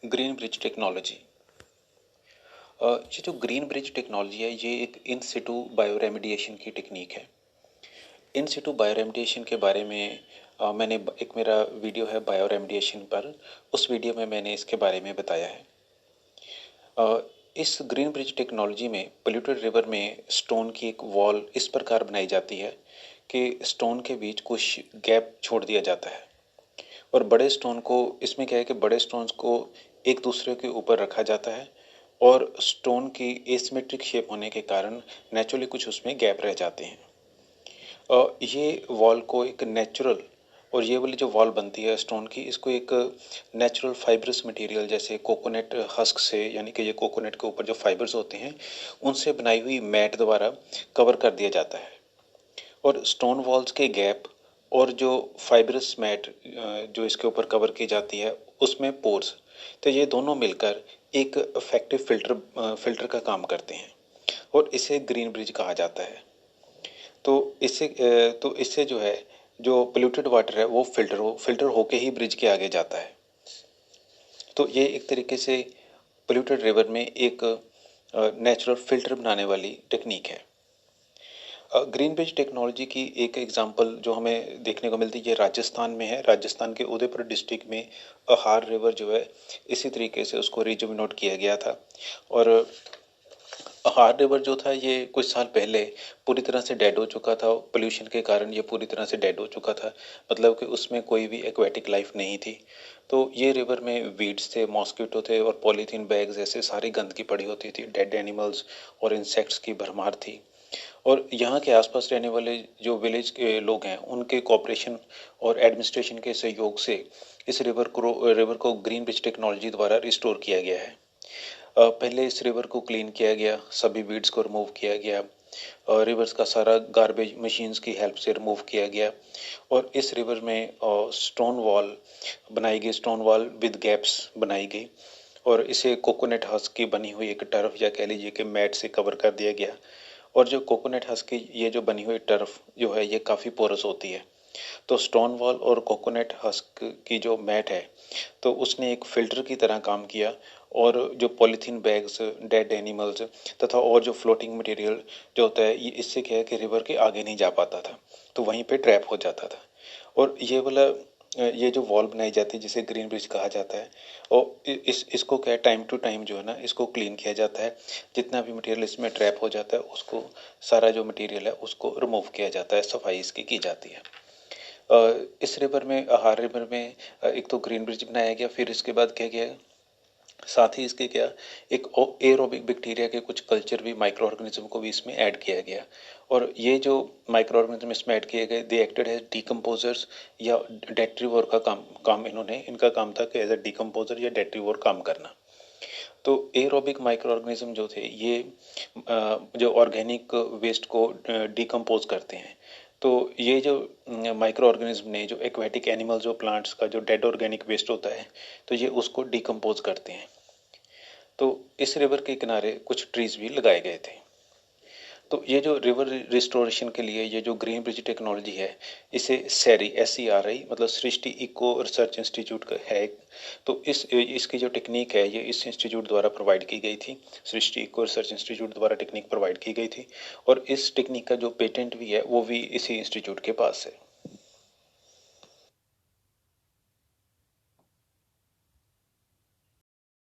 Green bridge technology. ये जो green bridge technology है ये एक इन सिटू बायो रेमेडिएशन की टेक्निक है। इन सिटू बायो रेमेडिएशन के बारे में मैंने एक मेरा वीडियो है बायो रेमेडिएशन पर, उस वीडियो में मैंने इसके बारे में बताया है। इस ग्रीन ब्रिज टेक्नोलॉजी में पोल्यूटेड रिवर में स्टोन की एक वॉल इस प्रकार बनाई जाती है कि स्टोन के बीच कुछ गैप छोड़ दिया जाता है और बड़े स्टोन को, इसमें क्या है कि बड़े स्टोन्स को एक दूसरे के ऊपर रखा जाता है और स्टोन की एसिमेट्रिक शेप होने के कारण नेचुरली कुछ उसमें गैप रह जाते हैं। ये वॉल को एक नेचुरल, और ये वाली जो वॉल बनती है स्टोन की, इसको एक नेचुरल फाइब्रस मटेरियल जैसे कोकोनट हस्क से, यानी कि ये कोकोनट के ऊपर जो फाइबर्स होते हैं उनसे बनाई हुई मैट द्वारा कवर कर दिया जाता है। और स्टोन वॉल्स के गैप और जो फाइब्रस मैट जो इसके ऊपर कवर की जाती है उसमें पोर्स, तो ये दोनों मिलकर एक इफेक्टिव फिल्टर का काम करते हैं और इसे ग्रीन ब्रिज कहा जाता है। तो इससे जो है, जो पोल्यूटेड वाटर है वो फिल्टर होके ही ब्रिज के आगे जाता है। तो ये एक तरीके से पोल्यूटेड रिवर में एक नेचुरल फिल्टर बनाने वाली टेक्निक है। ग्रीन ब्रिज टेक्नोलॉजी की एक एग्जांपल जो हमें देखने को मिलती है ये राजस्थान में है। राजस्थान के उदयपुर डिस्ट्रिक्ट में अहार रिवर जो है इसी तरीके से उसको रिजुविनेट किया गया था। और अहार रिवर जो था ये कुछ साल पहले पूरी तरह से डेड हो चुका था। पोल्यूशन के कारण ये पूरी तरह से डेड हो चुका था, मतलब कि उसमें कोई भी एक्वेटिक लाइफ नहीं थी। तो ये रिवर में वीड्स थे, मॉस्किटो थे और पॉलीथीन बैग्स ऐसे सारी गंदगी पड़ी होती थी, डेड एनिमल्स और इंसेक्ट्स की भरमार थी। और यहाँ के आसपास रहने वाले जो विलेज के लोग हैं उनके कोऑपरेशन और एडमिनिस्ट्रेशन के सहयोग से इस रिवर को ग्रीन ब्रिज टेक्नोलॉजी द्वारा रिस्टोर किया गया है। पहले इस रिवर को क्लीन किया गया, सभी वीड्स को रिमूव किया गया और रिवर्स का सारा गार्बेज मशीन्स की हेल्प से रिमूव किया गया और इस रिवर में स्टोन वॉल बनाई गई, स्टोन वॉल विद गैप्स बनाई गई और इसे कोकोनट हस्क की बनी हुई एक टर्फ या कह लीजिए कि मैट से कवर कर दिया गया। और जो कोकोनट हस्क की ये जो बनी हुई टर्फ जो है ये काफ़ी पोरस होती है। तो स्टोन वॉल और कोकोनट हस्क की जो मैट है तो उसने एक फ़िल्टर की तरह काम किया और जो पॉलीथीन बैग्स, डेड एनिमल्स तथा और जो फ्लोटिंग मटेरियल जो होता है ये, इससे क्या है कि रिवर के आगे नहीं जा पाता था, तो वहीं पे ट्रैप हो जाता था। और ये जो वॉल बनाई जाती है जिसे ग्रीन ब्रिज कहा जाता है और इसको क्या है टाइम टू टाइम जो है ना इसको क्लीन किया जाता है। जितना भी मटेरियल इसमें ट्रैप हो जाता है उसको, सारा जो मटेरियल है उसको रिमूव किया जाता है, सफाई इसकी की जाती है। इस रिवर में, अहार रिवर में एक तो ग्रीन ब्रिज बनाया गया, फिर इसके बाद क्या किया, साथ ही इसके क्या एक एरोबिक बैक्टीरिया के कुछ कल्चर भी, माइक्रो ऑर्गेनिज्म को भी इसमें ऐड किया गया। और ये जो माइक्रो ऑर्गेनिज्म इसमें ऐड किए गए दे एक्टेड एज डीकम्पोजर्स या डेट्रीवोर का काम इनका काम था कि एज अ डीकम्पोजर या डेट्रीवोर काम करना। तो एरोबिक माइक्रो ऑर्गेनिज्म जो थे ये जो ऑर्गेनिक वेस्ट को डिकम्पोज करते हैं। तो ये जो माइक्रो ऑर्गेनिज्म ने जो एक्वेटिक एनिमल्स और प्लांट्स का जो डेड ऑर्गेनिक वेस्ट होता है तो ये उसको डिकम्पोज करते हैं। तो इस रिवर के किनारे कुछ ट्रीज भी लगाए गए थे। तो ये जो रिवर रिस्टोरेशन के लिए ये जो ग्रीन ब्रिज टेक्नोलॉजी है इसे सैरी SERI मतलब सृष्टि इको रिसर्च इंस्टीट्यूट का है। तो इसकी जो टेक्निक है ये इस इंस्टीट्यूट द्वारा प्रोवाइड की गई थी, सृष्टि इको रिसर्च इंस्टीट्यूट द्वारा टेक्निक प्रोवाइड की गई थी और इस टेक्निक का जो पेटेंट भी है वो भी इसी इंस्टीट्यूट के पास है।